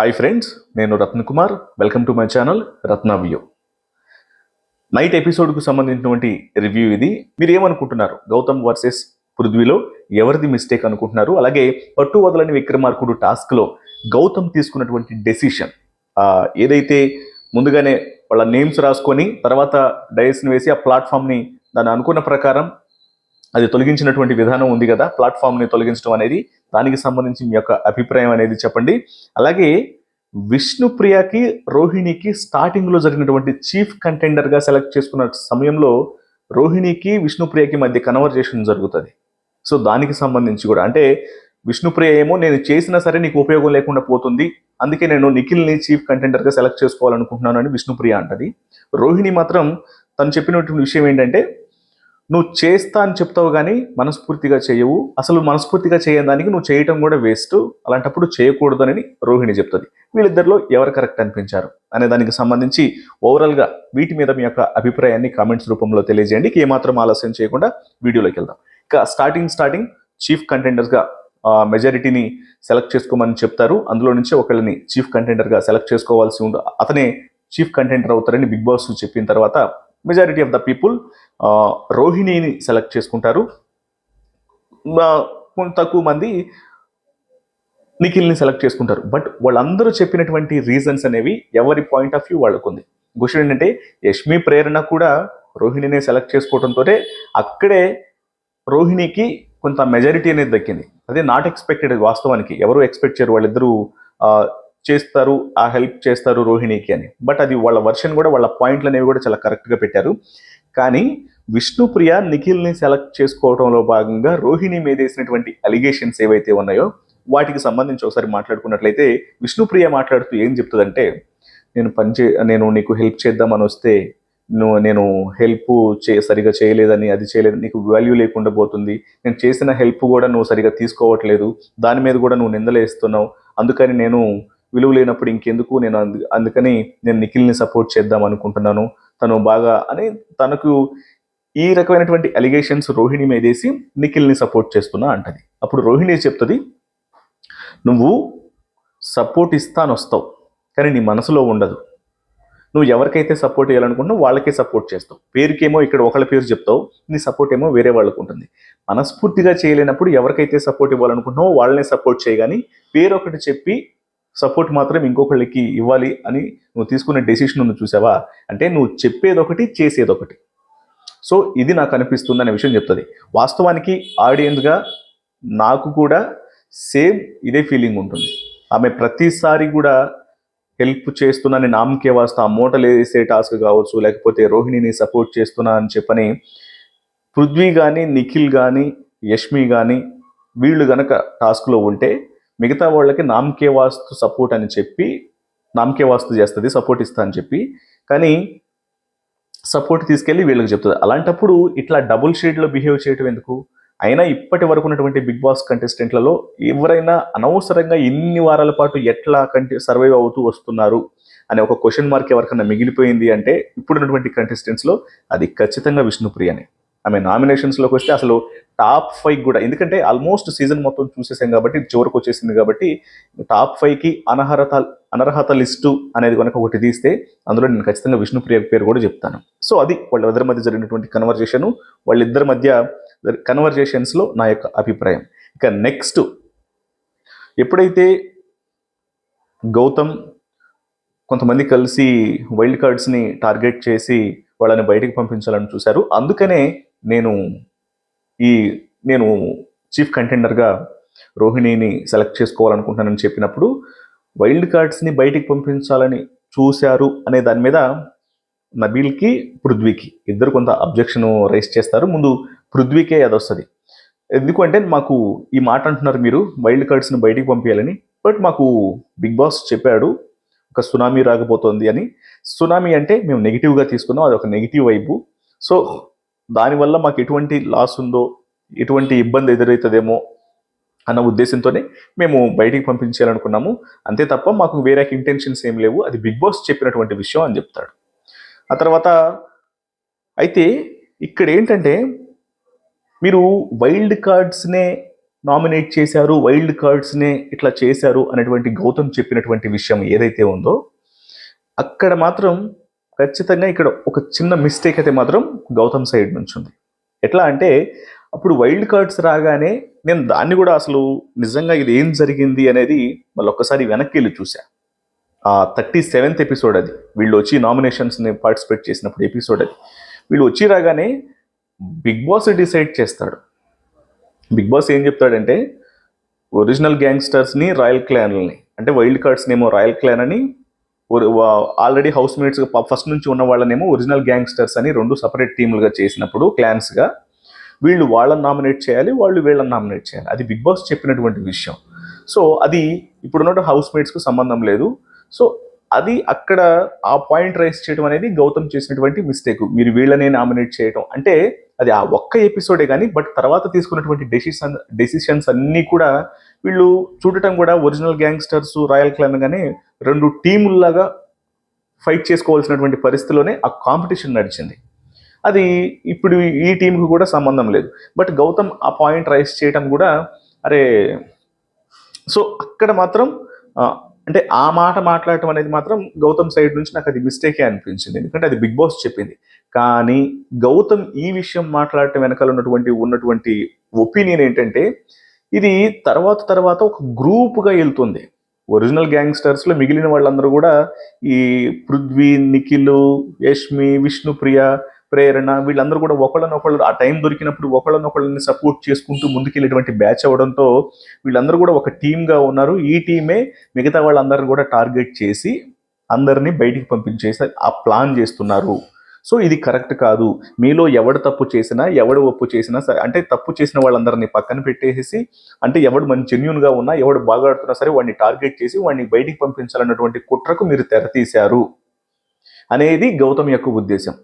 Hi friends, నేను Ratna Kumar. Welcome to my channel Ratna view. Night ఎపిసోడ్కు సంబంధించినటువంటి రివ్యూ ఇది. మీరు ఏమనుకుంటున్నారు? గౌతమ్ వర్సెస్ పృథ్వీలో ఎవరిది మిస్టేక్ అనుకుంటున్నారు? అలాగే పట్టు వదలని విక్రమార్కుడు టాస్క్లో గౌతమ్ తీసుకున్నటువంటి డెసిషన్ ఏదైతే ముందుగానే వాళ్ళ నేమ్స్ రాసుకొని తర్వాత డైస్ని వేసి ఆ ప్లాట్ఫామ్ని దాన్ని అనుకున్న ప్రకారం అది తొలగించినటువంటి విధానం ఉంది కదా, ప్లాట్ఫామ్ని తొలగించడం అనేది, దానికి సంబంధించి మీ యొక్క అభిప్రాయం అనేది చెప్పండి. అలాగే విష్ణుప్రియకి రోహిణికి స్టార్టింగ్లో జరిగినటువంటి చీఫ్ కంటెండర్గా సెలెక్ట్ చేసుకున్న సమయంలో రోహిణికి విష్ణుప్రియకి మధ్య కన్వర్జేషన్ జరుగుతుంది. సో దానికి సంబంధించి కూడా అంటే విష్ణుప్రియ ఏమో నేను చేసినా సరే నీకు ఉపయోగం లేకుండా పోతుంది, అందుకే నేను నిఖిల్ని చీఫ్ కంటెండర్గా సెలెక్ట్ చేసుకోవాలనుకుంటున్నాను అని విష్ణుప్రియ అంటది. రోహిణి మాత్రం తను చెప్పినటువంటి విషయం ఏంటంటే, నువ్వు చేస్తా అని చెప్తావు కానీ మనస్ఫూర్తిగా చేయవు, అసలు మనస్ఫూర్తిగా చేయడానికి నువ్వు చేయటం కూడా వేస్ట్, అలాంటప్పుడు చేయకూడదని రోహిణి చెప్తుంది. వీళ్ళిద్దరిలో ఎవరు కరెక్ట్ అనిపించారు అనే దానికి సంబంధించి ఓవరాల్గా వీటి మీద మీ యొక్క అభిప్రాయాన్ని కామెంట్స్ రూపంలో తెలియజేయండి. ఏమాత్రం ఆలస్యం చేయకుండా వీడియోలోకి వెళ్దాం. ఇక స్టార్టింగ్ చీఫ్ కంటెండర్స్గా మెజారిటీని సెలెక్ట్ చేసుకోమని చెప్తారు. అందులో నుంచి ఒకళ్ళని చీఫ్ కంటెండర్గా సెలెక్ట్ చేసుకోవాల్సి ఉంటుంది, అతనే చీఫ్ కంటెండర్ అవుతారని బిగ్ బాస్ చెప్పిన తర్వాత మెజారిటీ ఆఫ్ ద పీపుల్ రోహిణిని సెలెక్ట్ చేసుకుంటారు. తక్కువ మంది నిఖిల్ని సెలెక్ట్ చేసుకుంటారు. బట్ వాళ్ళందరూ చెప్పినటువంటి రీజన్స్ అనేవి ఎవరి పాయింట్ ఆఫ్ వ్యూ వాళ్ళకు ఉంది. క్వశ్చన్ ఏంటంటే, యష్మి ప్రేరణ కూడా రోహిణిని సెలెక్ట్ చేసుకోవడంతో అక్కడే రోహిణికి కొంత మెజారిటీ అనేది దక్కింది. అదే నాట్ ఎక్స్పెక్టెడ్. వాస్తవానికి ఎవరు ఎక్స్పెక్ట్ చేయరు వాళ్ళిద్దరూ చేస్తారు, ఆ హెల్ప్ చేస్తారు రోహిణికి అని. బట్ అది వాళ్ళ వర్షన్ కూడా, వాళ్ళ పాయింట్లు అనేవి కూడా చాలా కరెక్ట్గా పెట్టారు. కానీ విష్ణుప్రియ నిఖిల్ని సెలెక్ట్ చేసుకోవడంలో భాగంగా రోహిణి మీద వేసినటువంటి అలిగేషన్స్ ఏవైతే ఉన్నాయో వాటికి సంబంధించి ఒకసారి మాట్లాడుకున్నట్లయితే, విష్ణుప్రియ మాట్లాడుతూ ఏం చెప్తుందంటే, నేను నీకు హెల్ప్ చేద్దామని వస్తే నేను హెల్ప్ సరిగా చేయలేదని, అది చేయలేదని, నీకు వాల్యూ లేకుండా పోతుంది, నేను చేసిన హెల్ప్ కూడా నువ్వు సరిగా తీసుకోవట్లేదు, దాని మీద కూడా నువ్వు నిందలేస్తున్నావు, అందుకని నేను విలువ లేనప్పుడు ఇంకెందుకు, అందుకని నేను నిఖిల్ని సపోర్ట్ చేద్దాం అనుకుంటున్నాను, తను బాగా అని తనకు ఈ రకమైనటువంటి అలిగేషన్స్ రోహిణి మీదేసి నిఖిల్ని సపోర్ట్ చేస్తున్నా అంటది. అప్పుడు రోహిణి చెప్తుంది, నువ్వు సపోర్ట్ ఇస్తాను వస్తావు కానీ నీ మనసులో ఉండదు, నువ్వు ఎవరికైతే సపోర్ట్ చేయాలనుకుంటున్నావు వాళ్ళకే సపోర్ట్ చేస్తావు, పేరుకేమో ఇక్కడ ఒకళ్ళ పేరు చెప్తావు, నీ సపోర్ట్ ఏమో వేరే వాళ్ళకు ఉంటుంది. మనస్ఫూర్తిగా చేయలేనప్పుడు ఎవరికైతే సపోర్ట్ ఇవ్వాలనుకుంటున్నావో వాళ్ళనే సపోర్ట్ చేయగాని పేరు ఒకటి చెప్పి సపోర్ట్ మాత్రం ఇంకొకళ్ళకి ఇవ్వాలి అని నువ్వు తీసుకునే డెసిషన్ ఉంది చూసావా, అంటే నువ్వు చెప్పేది ఒకటి చేసేది ఒకటి. సో ఇది నాకు అనిపిస్తుంది అనే విషయం చెప్తుంది. వాస్తవానికి ఆడియన్స్గా నాకు కూడా సేమ్ ఇదే ఫీలింగ్ ఉంటుంది. ఆమె ప్రతిసారి కూడా హెల్ప్ చేస్తున్నాను నామకే వాస్తా, మూటలు వేసే టాస్క్ కావచ్చు, లేకపోతే రోహిణిని సపోర్ట్ చేస్తున్నా అని చెప్పని పృథ్వీ కానీ నిఖిల్ కానీ యష్మి కానీ వీళ్ళు గనక టాస్క్లో ఉంటే మిగతా వాళ్ళకి నామకే వాస్తు సపోర్ట్ అని చెప్పి నామకే వాస్తు చేస్తుంది, సపోర్ట్ ఇస్తా అని చెప్పి, కానీ సపోర్ట్ తీసుకెళ్ళి వీళ్ళకి చెప్తుంది. అలాంటప్పుడు ఇట్లా డబుల్ షేడ్లో బిహేవ్ చేయడం ఎందుకు? అయినా ఇప్పటి వరకు ఉన్నటువంటి బిగ్ బాస్ కంటెస్టెంట్లలో ఎవరైనా అనవసరంగా ఇన్ని వారాల పాటు ఎట్లా సర్వైవ్ అవుతూ వస్తున్నారు అనే ఒక క్వశ్చన్ మార్క్ ఎవరికైనా మిగిలిపోయింది అంటే ఇప్పుడున్నటువంటి కంటెస్టెంట్స్లో అది ఖచ్చితంగా విష్ణుప్రియనే. ఆమె నామినేషన్స్లోకి వస్తే అసలు టాప్ 5 కూడా, ఎందుకంటే ఆల్మోస్ట్ సీజన్ మొత్తం చూసేసాం కాబట్టి, చివరికి వచ్చేసింది కాబట్టి, టాప్ 5కి అనర్హత లిస్టు అనేది కనుక ఒకటి తీస్తే అందులో నేను ఖచ్చితంగా విష్ణుప్రియ పేరు కూడా చెప్తాను. సో అది వాళ్ళిద్దరి మధ్య జరిగినటువంటి కన్వర్జేషను, వాళ్ళిద్దరి మధ్య కన్వర్జేషన్స్లో నా యొక్క అభిప్రాయం. ఇక నెక్స్ట్, ఎప్పుడైతే గౌతమ్ కొంతమంది కలిసి వైల్డ్ కార్డ్స్ని టార్గెట్ చేసి వాళ్ళని బయటికి పంపించాలని చూశారు, అందుకనే నేను చీఫ్ కంటెండర్గా రోహిణిని సెలెక్ట్ చేసుకోవాలనుకుంటున్నానని చెప్పినప్పుడు వైల్డ్ కార్డ్స్ని బయటికి పంపించాలని చూశారు అనే దాని మీద నబీల్కి పృథ్వీకి ఇద్దరు కొంత అబ్జెక్షన్ రైస్ చేస్తారు. ముందు పృథ్వీకే అది వస్తుంది. ఎందుకంటే మాకు ఈ మాట అంటున్నారు మీరు వైల్డ్ కార్డ్స్ని బయటికి పంపించాలని, బట్ మాకు బిగ్ బాస్ చెప్పాడు ఒక సునామీ రాకపోతుంది అని. సునామీ అంటే మేము నెగిటివ్గా తీసుకున్నాం, అది ఒక నెగిటివ్ వైపు. సో దానివల్ల మాకు ఎటువంటి లాస్ ఉందో, ఎటువంటి ఇబ్బంది ఎదురవుతుందేమో అన్న ఉద్దేశంతోనే మేము బయటికి పంపించాలనుకున్నాము, అంతే తప్ప మాకు వేరే ఇంటెన్షన్స్ ఏం లేవు, అది బిగ్ బాస్ చెప్పినటువంటి విషయం అని చెప్తాడు. ఆ తర్వాత అయితే ఇక్కడ ఏంటంటే, మీరు వైల్డ్ కార్డ్స్నే నామినేట్ చేశారు, వైల్డ్ కార్డ్స్నే ఇట్లా చేశారు అనేటువంటి గౌతమ్ చెప్పినటువంటి విషయం ఏదైతే ఉందో అక్కడ మాత్రం ఖచ్చితంగా ఇక్కడ ఒక చిన్న మిస్టేక్ అయితే మాత్రం గౌతమ్ సైడ్ నుంచి ఉంది. ఎట్లా అంటే అప్పుడు వైల్డ్ కార్డ్స్ రాగానే నేను దాన్ని కూడా అసలు నిజంగా ఇది ఏం జరిగింది అనేది మళ్ళీ ఒక్కసారి వెనక్కి వెళ్ళి చూసా. 37th ఎపిసోడ్ అది, వీళ్ళు వచ్చి నామినేషన్స్ని పార్టిసిపేట్ చేసినప్పుడు ఎపిసోడ్ అది. వీళ్ళు వచ్చి రాగానే బిగ్ బాస్ డిసైడ్ చేస్తాడు. బిగ్ బాస్ ఏం చెప్తాడంటే ఒరిజినల్ గ్యాంగ్స్టర్స్ని రాయల్ క్లాన్ని అంటే వైల్డ్ కార్డ్స్ని ఏమో రాయల్ క్లాన్ అని, ఆల్రెడీ హౌస్ మేట్స్ ఫస్ట్ నుంచి ఉన్న వాళ్ళనేమో ఒరిజినల్ గ్యాంగ్స్టర్స్ అని 2 సపరేట్ టీములుగా చేసినప్పుడు క్లాన్స్గా వీళ్ళు వాళ్ళని నామినేట్ చేయాలి, వాళ్ళు వీళ్ళని నామినేట్ చేయాలి. అది బిగ్ బాస్ చెప్పినటువంటి విషయం. సో అది ఇప్పుడున్న హౌస్ మేట్స్కు సంబంధం లేదు. సో అది అక్కడ ఆ పాయింట్ రైస్ చేయడం అనేది గౌతమ్ చేసినటువంటి మిస్టేక్. మీరు వీళ్ళనే నామినేట్ చేయడం అంటే అది ఆ ఒక్క ఎపిసోడే కానీ, బట్ తర్వాత తీసుకున్నటువంటి డెసిషన్స్ అన్నీ కూడా వీళ్ళు చూడటం కూడా ఒరిజినల్ గ్యాంగ్స్టర్స్ రాయల్ క్లాన్ గానే 2 టీముల్లాగా ఫైట్ చేసుకోవాల్సినటువంటి పరిస్థితిలోనే ఆ కాంపిటీషన్ నడిచింది. అది ఇప్పుడు ఈ టీంకి కూడా సంబంధం లేదు. బట్ గౌతమ్ ఆ పాయింట్ రైస్ చేయడం కూడా అరే, సో అక్కడ మాత్రం అంటే ఆ మాట మాట్లాడటం అనేది మాత్రం గౌతమ్ సైడ్ నుంచి నాకు అది మిస్టేకే అనిపించింది. ఎందుకంటే అది బిగ్ బాస్ చెప్పింది. కానీ గౌతమ్ ఈ విషయం మాట్లాడటం వెనకాల ఉన్నటువంటి ఒపీనియన్ ఏంటంటే ఇది తర్వాత ఒక గ్రూప్గా వెళ్తుంది. ఒరిజినల్ గ్యాంగ్స్టర్స్లో మిగిలిన వాళ్ళందరూ కూడా ఈ పృథ్వీ, నిఖిల్, యష్మి, విష్ణుప్రియ, ప్రేరణ వీళ్ళందరూ కూడా ఒకళ్ళనొకళ్ళు ఆ టైం దొరికినప్పుడు ఒకళ్ళనొకళ్ళని సపోర్ట్ చేసుకుంటూ ముందుకెళ్ళేటువంటి బ్యాచ్ అవడంతో వీళ్ళందరూ కూడా ఒక టీమ్గా ఉన్నారు. ఈ టీమే మిగతా వాళ్ళందరినీ కూడా టార్గెట్ చేసి అందరినీ బయటికి పంపించేసి ఆ ప్లాన్ చేస్తున్నారు. సో ఇది కరెక్ట్ కాదు. మీలో ఎవడు తప్పు చేసినా ఎవడు ఒప్పు చేసినా సరే, అంటే తప్పు చేసిన వాళ్ళందరినీ పక్కన పెట్టేసి, అంటే ఎవడు మంచి జెన్యూన్గా ఉన్నా ఎవడు బాగా ఆడుతున్నా సరే వాడిని టార్గెట్ చేసి వాడిని బయటికి పంపించాలన్నటువంటి కుట్రకు మీరు తెరతీశారు అనేది గౌతమ్ యొక్క ఉద్దేశం.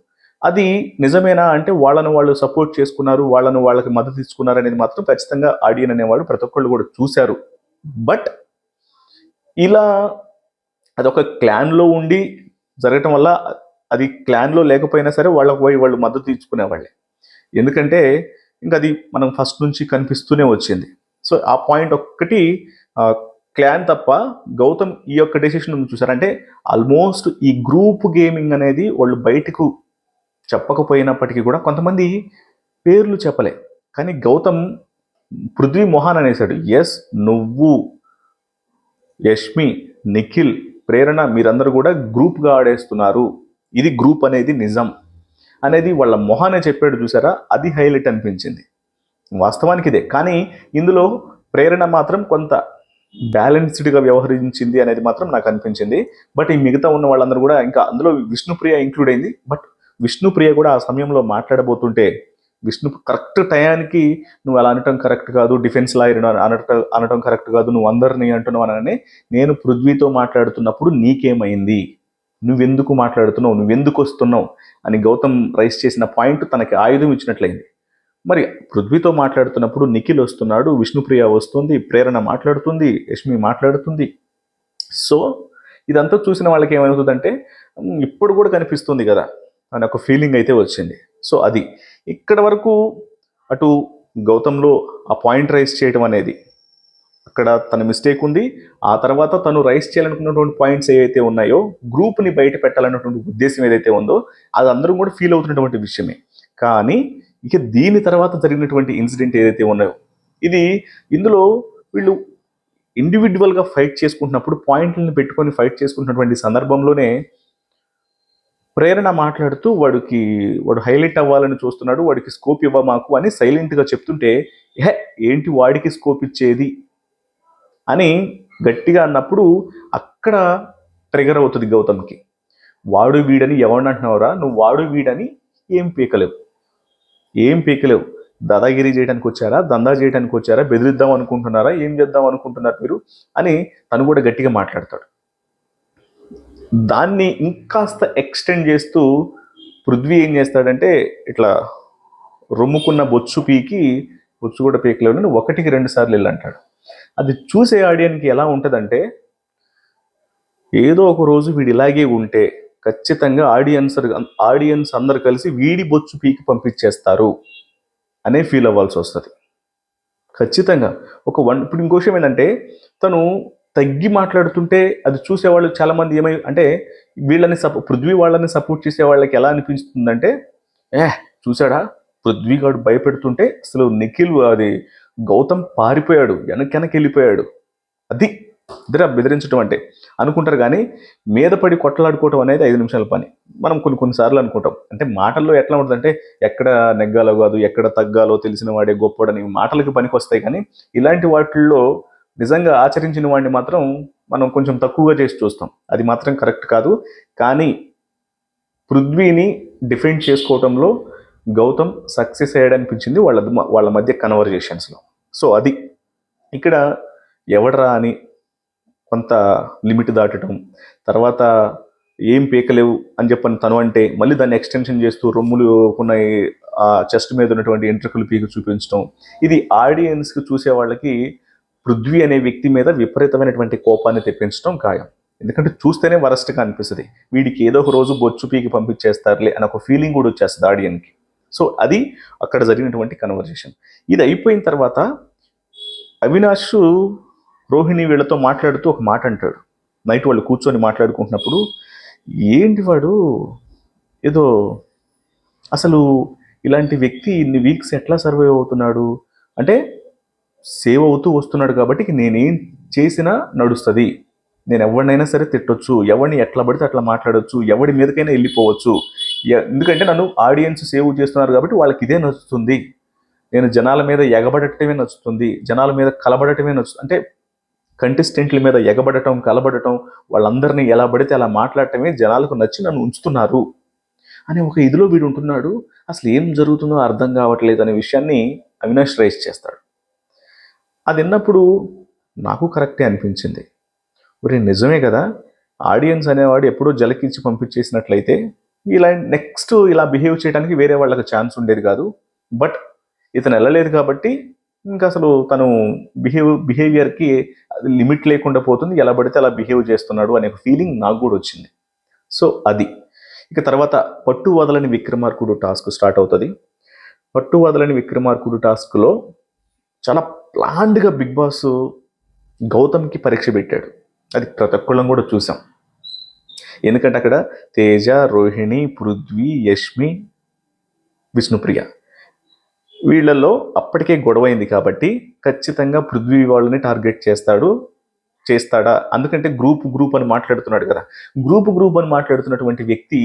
అది నిజమేనా అంటే వాళ్ళను వాళ్ళు సపోర్ట్ చేసుకున్నారు, వాళ్ళకి మద్దతు ఇచ్చుకున్నారు అనేది మాత్రం ఖచ్చితంగా ఆడియన్ అనేవాడు ప్రతి ఒక్కళ్ళు కూడా చూశారు. బట్ ఇలా అదొక క్లాన్లో ఉండి జరగటం వల్ల అది క్లాన్లో లేకపోయినా సరే వాళ్ళకు పోయి వాళ్ళు మద్దతు ఇచ్చుకునేవాళ్ళే. ఎందుకంటే ఇంకా అది మనం ఫస్ట్ నుంచి కనిపిస్తూనే వచ్చింది. సో ఆ పాయింట్ ఒక్కటి క్లాన్ తప్ప గౌతమ్ ఈ యొక్క డెసిషన్ చూసారంటే ఆల్మోస్ట్ ఈ గ్రూప్ గేమింగ్ అనేది వాళ్ళు బయటకు చెప్పకపోయినప్పటికీ కూడా కొంతమంది పేర్లు చెప్పలే, కానీ గౌతమ్ పృథ్వీ మొహాన్ అనేసాడు. ఎస్, నువ్వు, యష్మి, నిఖిల్, ప్రేరణ మీరందరూ కూడా గ్రూప్గా ఆడేస్తున్నారు, ఇది గ్రూప్ అనేది నిజం అనేది వాళ్ళ మొహానే చెప్పాడు చూసారా, అది హైలైట్ అనిపించింది. వాస్తవానికి ఇదే, కానీ ఇందులో ప్రేరణ మాత్రం కొంత బ్యాలెన్స్డ్గా వ్యవహరించింది అనేది మాత్రం నాకు అనిపించింది. బట్ ఈ మిగతా ఉన్న వాళ్ళందరూ కూడా, ఇంకా అందులో విష్ణుప్రియ ఇంక్లూడ్ అయింది. బట్ విష్ణుప్రియ కూడా ఆ సమయంలో మాట్లాడబోతుంటే విష్ణు కరెక్ట్ టయానికి నువ్వు అలా అనటం కరెక్ట్ కాదు, డిఫెన్స్ లాయర్ అనటం కరెక్ట్ కాదు, నువ్వు అందరినీ అంటున్నావు అనగానే నేను పృథ్వీతో మాట్లాడుతున్నప్పుడు నీకేమైంది, నువ్వెందుకు మాట్లాడుతున్నావు, నువ్వెందుకు వస్తున్నావు అని గౌతమ్ రైస్ చేసిన పాయింట్ తనకి ఆయుధం ఇచ్చినట్లయింది. మరి పృథ్వీతో మాట్లాడుతున్నప్పుడు నిఖిల్ వస్తున్నాడు, విష్ణుప్రియ వస్తుంది, ప్రేరణ మాట్లాడుతుంది, యష్మి మాట్లాడుతుంది. సో ఇదంతా చూసిన వాళ్ళకి ఏమవుతుందంటే ఇప్పుడు కూడా కనిపిస్తుంది కదా అని ఒక ఫీలింగ్ అయితే వచ్చింది. సో అది ఇక్కడ వరకు అటు గౌతమ్లో ఆ పాయింట్ రైస్ చేయడం అనేది అక్కడ తన మిస్టేక్ ఉంది. ఆ తర్వాత తను రైస్ చేయాలనుకున్నటువంటి పాయింట్స్ ఏవైతే ఉన్నాయో, గ్రూప్ని బయట పెట్టాలన్నటువంటి ఉద్దేశం ఏదైతే ఉందో అది అందరూ కూడా ఫీల్ అవుతున్నటువంటి విషయమే. కానీ ఇక దీని తర్వాత జరిగినటువంటి ఇన్సిడెంట్ ఏదైతే ఉన్నాయో ఇందులో వీళ్ళు ఇండివిజువల్గా ఫైట్ చేసుకుంటున్నప్పుడు పాయింట్లను పెట్టుకొని ఫైట్ చేసుకుంటున్నటువంటి సందర్భంలోనే ప్రేరణ మాట్లాడుతూ వాడు హైలైట్ అవ్వాలని చూస్తున్నాడు, వాడికి స్కోప్ ఇవ్వ మాకు అని సైలెంట్గా చెప్తుంటే ఏంటి వాడికి స్కోప్ ఇచ్చేది అని గట్టిగా అన్నప్పుడు అక్కడ ట్రిగర్ అవుతుంది గౌతమ్కి. వాడు వీడని ఎవరిని అంటున్నావురా, నువ్వు వాడు వీడని ఏం పీకలేవు, దాదాగిరి చేయడానికి వచ్చారా, దందా చేయడానికి వచ్చారా, బెదిరిద్దాం అనుకుంటున్నారా, ఏం చేద్దాం అనుకుంటున్నారు మీరు అని తను కూడా గట్టిగా మాట్లాడతాడు. దాన్ని ఇంకాస్త ఎక్స్టెండ్ చేస్తూ పృథ్వీ ఏం చేస్తాడంటే ఇట్లా రొమ్ముకున్న బొచ్చు కూడా పీకలేవు, 1-2 సార్లు వెళ్ళంటాడు. అది చూసే ఆడియన్కి ఎలా ఉంటుందంటే ఏదో ఒక రోజు వీడు ఇలాగే ఉంటే ఖచ్చితంగా ఆడియన్స్ అందరు కలిసి వీడి బొచ్చు పీకి పంపించేస్తారు అనే ఫీల్ అవ్వాల్సి వస్తుంది. ఖచ్చితంగా. ఇప్పుడు ఇంకో విషయం ఏంటంటే, తను తగ్గి మాట్లాడుతుంటే అది చూసేవాళ్ళు చాలామంది అంటే పృథ్వీ వాళ్ళని సపోర్ట్ చేసే వాళ్ళకి ఎలా అనిపిస్తుందంటే, చూసాడా పృథ్వీ గాడు భయపెడుతుంటే అసలు నిఖిల్ గౌతమ్ పారిపోయాడు, వెనక్కి వెళ్ళిపోయాడు. అది బెదిరించడం అంటే అనుకుంటారు. కానీ మీద పడి కొట్టలాడుకోవటం అనేది 5 నిమిషాల పని. మనం కొన్నిసార్లు అనుకుంటాం. అంటే మాటల్లో ఎట్లా ఉంటుందంటే, ఎక్కడ నెగ్గాలో కాదు, ఎక్కడ తగ్గాలో తెలిసిన వాడే గొప్పడని మాటలకి పనికి వస్తాయి. కానీ ఇలాంటి వాటిల్లో నిజంగా ఆచరించిన వాడిని మాత్రం మనం కొంచెం తక్కువగా చేసి చూస్తాం. అది మాత్రం కరెక్ట్ కాదు. కానీ పృథ్వీని డిఫెండ్ చేసుకోవటంలో గౌతమ్ సక్సెస్ అయ్యాడనిపించింది వాళ్ళ మధ్య కన్వర్జేషన్స్లో. సో అది ఇక్కడ ఎవడరా అని కొంత లిమిట్ దాటడం, తర్వాత ఏం పీకలేవు అని చెప్పని తను అంటే మళ్ళీ దాన్ని ఎక్స్టెన్షన్ చేస్తూ రొమ్ములు ఉన్నాయి ఆ చెస్ట్ మీద ఉన్నటువంటి ఎంట్రుకలు పీకి చూపించడం, ఇది ఆడియన్స్కి చూసే వాళ్ళకి పృథ్వీ అనే వ్యక్తి మీద విపరీతమైనటువంటి కోపాన్ని తెప్పించడం ఖాయం. ఎందుకంటే చూస్తేనే వరస్ట్గా అనిపిస్తుంది. వీడికి ఏదో ఒక రోజు బొచ్చు పీకి పంపించేస్తారులే అని ఒక ఫీలింగ్ కూడా వచ్చేస్తుంది ఆడియన్కి. సో అది అక్కడ జరిగినటువంటి కన్వర్జేషన్. ఇది అయిపోయిన తర్వాత అవినాష్ రోహిణి వీళ్ళతో మాట్లాడుతూ ఒక మాట అంటాడు. నైట్ వాళ్ళు కూర్చొని మాట్లాడుకుంటున్నప్పుడు, ఏంటి వాడు ఏదో అసలు ఇలాంటి వ్యక్తి ఇన్ని వీక్స్ ఎట్లా సర్వైవ్ అవుతున్నాడు అంటే, సేవ్ అవుతూ వస్తున్నాడు కాబట్టి నేనేం చేసినా నడుస్తుంది, నేను ఎవరినైనా సరే తిట్టొచ్చు, ఎవరిని ఎట్లా పడితే అట్లా మాట్లాడొచ్చు, ఎవరి మీదకైనా వెళ్ళిపోవచ్చు, ఎందుకంటే నన్ను ఆడియన్స్ సేవ్ చేస్తున్నారు కాబట్టి వాళ్ళకి ఇదే నచ్చుతుంది, నేను జనాల మీద ఎగబడటమే నచ్చుతుంది, జనాల మీద కలబడటమే నచ్చుతుంది, అంటే కంటెస్టెంట్ల మీద ఎగబడటం కలబడటం, వాళ్ళందరినీ ఎలా పడితే అలా మాట్లాడటమే జనాలకు నచ్చి నన్ను ఉంచుతున్నారు అనే ఒక ఇదిలో వీడు ఉంటున్నాడు. అసలు ఏం జరుగుతుందో అర్థం కావట్లేదు అనే విషయాన్ని అవినాష్ రైజ్ చేస్తాడు. అది విన్నప్పుడు నాకు కరెక్టే అనిపించింది. ఒరే నిజమే కదా, ఆడియన్స్ అనేవాడు ఎప్పుడో జలకిచ్చి పంపించేసినట్లయితే నెక్స్ట్ ఇలా బిహేవ్ చేయడానికి వేరే వాళ్ళకి ఛాన్స్ ఉండేది కాదు. బట్ ఇతను వెళ్ళలేదు కాబట్టి ఇంకా అసలు తను బిహేవియర్కి అది లిమిట్ లేకుండా పోతుంది, ఎలా పడితే అలా బిహేవ్ చేస్తున్నాడు అనే ఫీలింగ్ నాకు కూడా వచ్చింది. సో అది ఇక తర్వాత పట్టు వదలని విక్రమార్కుడు టాస్క్ స్టార్ట్ అవుతుంది. పట్టు వదలని విక్రమార్కుడు టాస్క్లో చాలా ప్లాన్డ్గా బిగ్ బాస్ గౌతమ్కి పరీక్ష పెట్టాడు. అది ప్రతి ఒక్కళ్ళం కూడా చూసాం. ఎందుకంటే అక్కడ తేజ, రోహిణి, పృథ్వీ, యష్మి, విష్ణుప్రియ వీళ్ళల్లో అప్పటికే గొడవైంది కాబట్టి ఖచ్చితంగా పృథ్వీ వాళ్ళని టార్గెట్ చేస్తాడా, అందుకంటే గ్రూప్ అని మాట్లాడుతున్నాడు కదా, గ్రూప్ అని మాట్లాడుతున్నటువంటి వ్యక్తి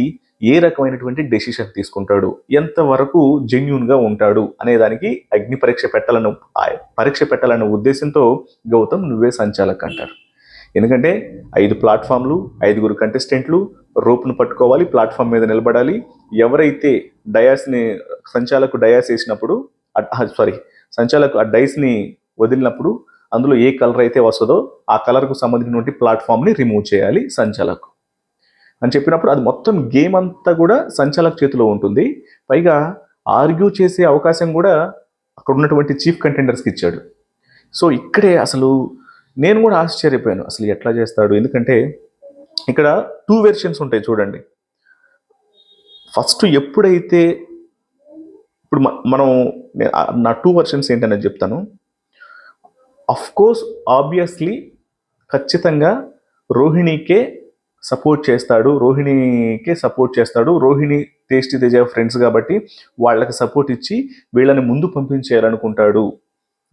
ఏ రకమైనటువంటి డెసిషన్ తీసుకుంటాడు, ఎంతవరకు జెన్యూన్గా ఉంటాడు అనే దానికి అగ్ని పరీక్ష పెట్టాలన్న ఉద్దేశంతో గౌతమ్ నువ్వే సంచాలక్ అంటారు. ఎందుకంటే 5 ప్లాట్ఫామ్లు, 5 కంటెస్టెంట్లు రోప్ను పట్టుకోవాలి, ప్లాట్ఫామ్ మీద నిలబడాలి. ఎవరైతే సంచాలకు డయాస్ వేసినప్పుడు సంచాలకు ఆ డైస్ని వదిలినప్పుడు అందులో ఏ కలర్ అయితే వస్తుందో ఆ కలర్కు సంబంధించినటువంటి ప్లాట్ఫామ్ని రిమూవ్ చేయాలి సంచాలకు అని చెప్పినప్పుడు అది మొత్తం గేమ్ అంతా కూడా సంచాలక్ చేతిలో ఉంటుంది. పైగా ఆర్గ్యూ చేసే అవకాశం కూడా అక్కడ ఉన్నటువంటి చీఫ్ కంటెండర్స్కి ఇచ్చాడు. సో ఇక్కడే అసలు నేను కూడా ఆశ్చర్యపోయాను, అసలు ఎట్లా చేస్తాడు. ఎందుకంటే ఇక్కడ 2 వెర్షన్స్ ఉంటాయి చూడండి. ఫస్ట్ ఎప్పుడైతే ఇప్పుడు మనం నా 2 వెర్షన్స్ ఏంటనేది చెప్తాను. కోర్స్ ఆబ్వియస్లీ ఖచ్చితంగా రోహిణికే సపోర్ట్ చేస్తాడు, రోహిణి టేస్టీ తేజ ఫ్రెండ్స్ కాబట్టి వాళ్ళకి సపోర్ట్ ఇచ్చి వీళ్ళని ముందు పంపించేయాలనుకుంటాడు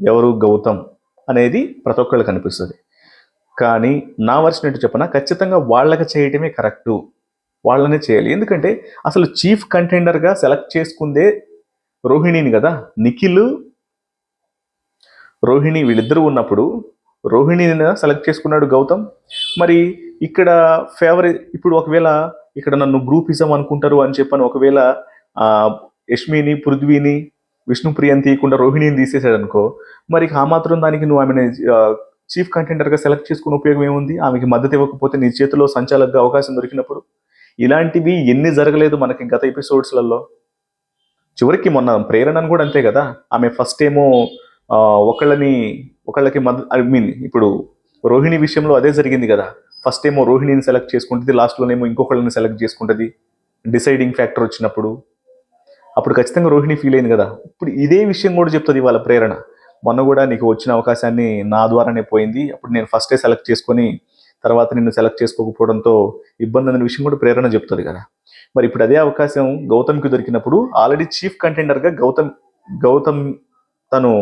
ఎవరు, గౌతమ్ అనేది ప్రతి ఒక్కళ్ళకి కనిపిస్తుంది. కానీ నా వర్షన్ ఏంటో చెప్పనా, ఖచ్చితంగా వాళ్ళకి చేయటమే కరెక్టు, వాళ్ళనే చేయాలి. ఎందుకంటే అసలు చీఫ్ కంటెండర్గా సెలెక్ట్ చేసుకుందే రోహిణిని కదా. నిఖిల్, రోహిణి వీళ్ళిద్దరూ ఉన్నప్పుడు రోహిణిని సెలెక్ట్ చేసుకున్నాడు గౌతమ్. మరి ఇక్కడ ఇప్పుడు ఒకవేళ ఇక్కడ నన్ను గ్రూపిజం అనుకుంటారు అని చెప్పని ఒకవేళ యష్మిని, పృథ్వీని, విష్ణుప్రియని తీయకుండా రోహిణిని తీసేసాడు అనుకో, మరి ఆ మాత్రం దానికి నువ్వు ఆమెను చీఫ్ కంటెండర్గా సెలెక్ట్ చేసుకునే ఉపయోగం ఏముంది? ఆమెకి మద్దతు ఇవ్వకపోతే నీ చేతిలో సంచాలకుగా అవకాశం దొరికినప్పుడు. ఇలాంటివి ఎన్ని జరగలేదు మనకి గత ఎపిసోడ్స్లలో. చివరికి మొన్న ప్రేరణను కూడా అంతే కదా, ఆమె ఫస్ట్ ఏమో ఒకళ్ళకి ఇప్పుడు రోహిణి విషయంలో అదే జరిగింది కదా. ఫస్ట్ ఏమో రోహిణిని సెలెక్ట్ చేసుకుంటుంది, లాస్ట్లోనేమో ఇంకొకళ్ళని సెలెక్ట్ చేసుకుంటుంది డిసైడింగ్ ఫ్యాక్టర్ వచ్చినప్పుడు. అప్పుడు ఖచ్చితంగా రోహిణి ఫీల్ అయింది కదా. ఇప్పుడు ఇదే విషయం కూడా చెప్తుంది వాళ్ళ ప్రేరణ. మొన్న కూడా నీకు వచ్చిన అవకాశాన్ని నా ద్వారానే పోయింది, అప్పుడు నేను ఫస్టే సెలెక్ట్ చేసుకొని తర్వాత నిన్ను సెలెక్ట్ చేసుకోకపోవడంతో ఇబ్బంది అనే విషయం కూడా ప్రేరణ చెప్తుంది కదా. మరి ఇప్పుడు అదే అవకాశం గౌతమ్కి దొరికినప్పుడు ఆల్రెడీ చీఫ్ కంటెండర్గా గౌతమ్ తను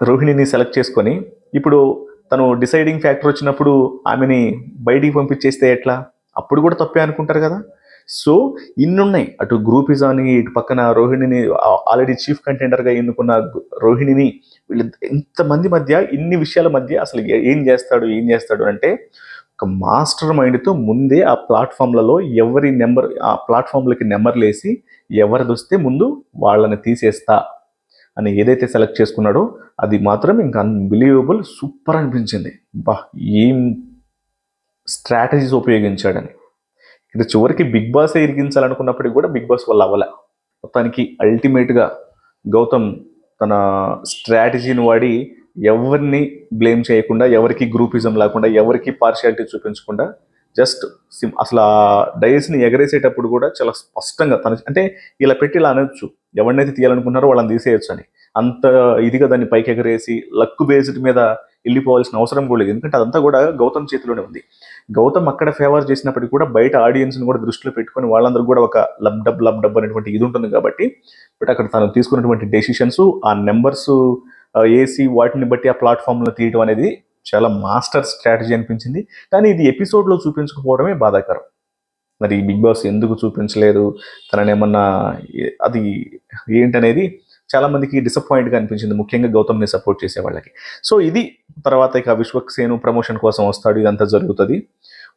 రోహిణిని సెలెక్ట్ చేసుకొని ఇప్పుడు తను డిసైడింగ్ ఫ్యాక్టర్ వచ్చినప్పుడు ఆమెని బయటికి పంపించేస్తే ఎట్లా, అప్పుడు కూడా తప్పే అనుకుంటారు కదా. సో ఇన్నున్నాయి, అటు గ్రూపిజం అని, ఇటు పక్కన రోహిణిని ఆల్రెడీ చీఫ్ కంటెండర్గా ఎన్నుకున్న రోహిణిని, వీళ్ళు ఇంతమంది మధ్య ఇన్ని విషయాల మధ్య అసలు ఏం చేస్తాడు అంటే ఒక మాస్టర్ మైండ్తో ముందే ఆ ప్లాట్ఫామ్లలో ఎవరి నెంబర్, ఆ ప్లాట్ఫామ్లకి నెంబర్లు వేసి ఎవరిది వస్తే ముందు వాళ్ళని తీసేస్తా అని ఏదైతే సెలెక్ట్ చేసుకున్నాడో అది మాత్రం ఇంకా అన్బిలీవబుల్, సూపర్ అనిపించింది. బా ఏం స్ట్రాటజీస్ ఉపయోగించాడని. ఇక్కడ చివరికి బిగ్ బాసే ఇరిగించాలనుకున్నప్పటికీ కూడా బిగ్ బాస్ వల్ల అవ్వలే. మొత్తానికి అల్టిమేట్గా గౌతమ్ తన స్ట్రాటజీని వాడి ఎవరిని బ్లేమ్ చేయకుండా, ఎవరికి గ్రూపిజం లేకుండా, ఎవరికి పార్షియాలిటీ చూపించకుండా జస్ట్ అసలు ఆ డైస్ని ఎగరేసేటప్పుడు కూడా చాలా స్పష్టంగా తన అంటే ఇలా పెట్టి ఇలా అనొచ్చు, ఎవరినైతే తీయాలనుకుంటున్నారో వాళ్ళని తీసేయచ్చు అని. అంత ఇదిగా దాన్ని పైకి ఎగరేసి లక్ బేస్డ్ మీద వెళ్ళిపోవాల్సిన అవసరం కూడా లేదు, ఎందుకంటే అదంతా కూడా గౌతమ్ చేతిలోనే ఉంది. గౌతమ్ అక్కడ ఫేవర్ చేసినప్పటికీ కూడా బయట ఆడియన్స్ని కూడా దృష్టిలో పెట్టుకొని వాళ్ళందరూ కూడా ఒక లబ్ డబ్ అనేటువంటి ఇది ఉంటుంది కాబట్టి, బట్ అక్కడ తను తీసుకున్నటువంటి డెసిషన్స్, ఆ నెంబర్స్ ఏసీ వాటిని బట్టి ఆ ప్లాట్ఫామ్లో తీయడం అనేది చాలా మాస్టర్ స్ట్రాటజీ అనిపించింది. కానీ ఇది ఎపిసోడ్లో చూపించకపోవడమే బాధాకరం. మరి బిగ్ బాస్ ఎందుకు చూపించలేదు, తనని ఏమన్నా అది ఏంటనేది చాలా మందికి డిసప్పాయింట్గా అనిపించింది, ముఖ్యంగా గౌతమ్ని సపోర్ట్ చేసే వాళ్ళకి. సో ఇది తర్వాత ఇక విశ్వక్సేను ప్రమోషన్ కోసం వస్తాడు, ఇదంతా జరుగుతుంది.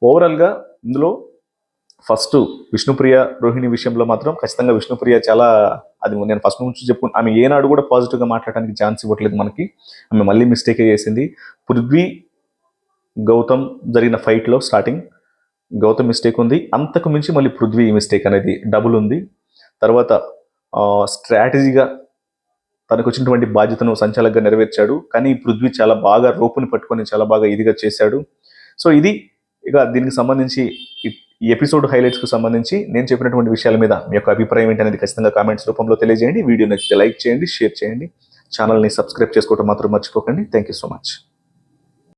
ఓవరాల్గా ఇందులో ఫస్ట్ విష్ణుప్రియ రోహిణి విషయంలో మాత్రం ఖచ్చితంగా విష్ణుప్రియ చాలా, అది నేను ఫస్ట్ నుంచి ఆమె ఏనాడు కూడా పాజిటివ్గా మాట్లాడడానికి ఛాన్స్ ఇవ్వట్లేదు మనకి, ఆమె మళ్ళీ మిస్టేకే చేసింది. పృథ్వీ గౌతమ్ జరిగిన ఫైట్లో స్టార్టింగ్ గౌతమ్ మిస్టేక్ ఉంది, అంతకు మించి మళ్ళీ పృథ్వీ మిస్టేక్ అనేది డబుల్ ఉంది. తర్వాత స్ట్రాటజీగా తనకు వచ్చినటువంటి బాధ్యతను సంచాలకంగా నెరవేర్చాడు, కానీ పృథ్వీ చాలా బాగా రోపుని పట్టుకొని చాలా బాగా ఇదిగా చేశాడు. సో ఇది ఇక దీనికి సంబంధించి ఈ ఎపిసోడ్ హైలైట్స్కు సంబంధించి నేను చెప్పినటువంటి విషయాల మీద మీ యొక్క అభిప్రాయం ఏంటనేది ఖచ్చితంగా కామెంట్స్ రూపంలో తెలియజేయండి. వీడియో నచ్చితే లైక్ చేయండి, షేర్ చేయండి, ఛానల్ని సబ్స్క్రైబ్ చేసుకోవడం మాత్రం మర్చిపోకండి. Thank you so much.